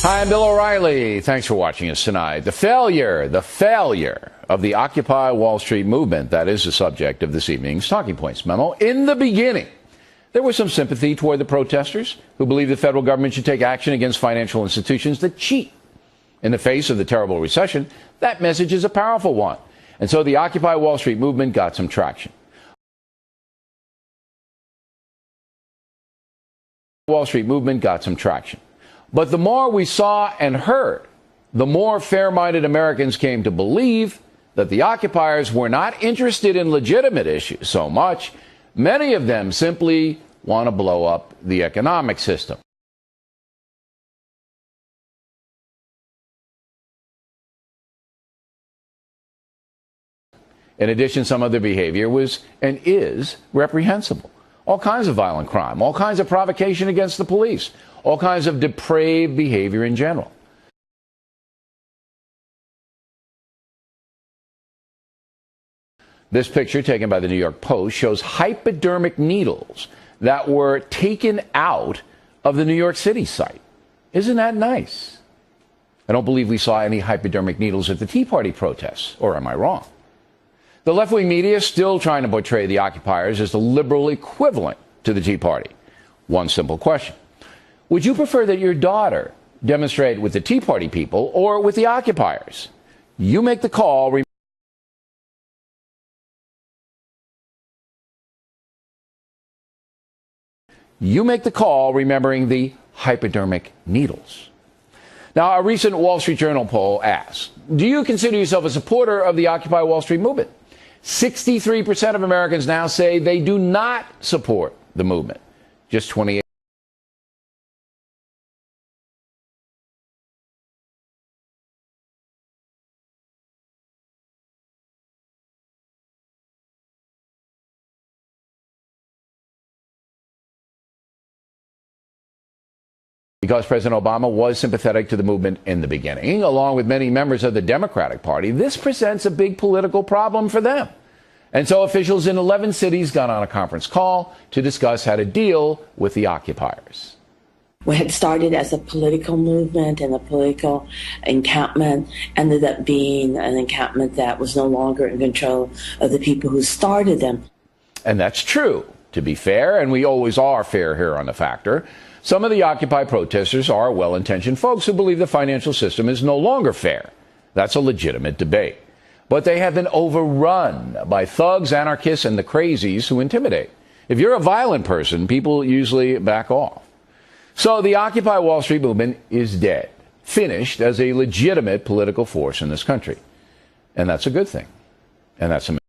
Hi, I'm Bill O'Reilly. Thanks for watching us tonight. The failure of the Occupy Wall Street movement, that is the subject of this evening's Talking Points memo. In the beginning, there was some sympathy toward the protesters who believe the federal government should take action against financial institutions that cheat. In the face of the terrible recession, that message is a powerful one. And so the Occupy Wall Street movement got some traction. But the more we saw and heard, the more fair-minded Americans came to believe that the occupiers were not interested in legitimate issues so much. Many of them simply want to blow up the economic system. In addition, some of their behavior was and is reprehensible. All kinds of violent crime, all kinds of provocation against the police, all kinds of depraved behavior in general. This picture taken by the New York Post shows hypodermic needles that were taken out of the New York City site. Isn't that nice? I don't believe we saw any hypodermic needles at the Tea Party protests, or am I wrong? The left-wing media is still trying to portray the occupiers as the liberal equivalent to the Tea Party. One simple question. Would you prefer that your daughter demonstrate with the Tea Party people or with the occupiers? You make the call. You make the call, remembering the hypodermic needles. Now, a recent Wall Street Journal poll asked, do you consider yourself a supporter of the Occupy Wall Street movement? 63% of Americans now say they do not support the movement. Just 28%. Because President Obama was sympathetic to the movement in the beginning, along with many members of the Democratic Party, this presents a big political problem for them. And so officials in 11 cities got on a conference call to discuss how to deal with the occupiers. What had started as a political movement and a political encampment ended up being an encampment that was no longer in control of the people who started them. And that's true, to be fair, and we always are fair here on The Factor. Some of the Occupy protesters are well-intentioned folks who believe the financial system is no longer fair. That's a legitimate debate. But they have been overrun by thugs, anarchists, and the crazies who intimidate. If you're a violent person, people usually back off. So the Occupy Wall Street movement is dead, finished as a legitimate political force in this country. And that's a good thing. And that's a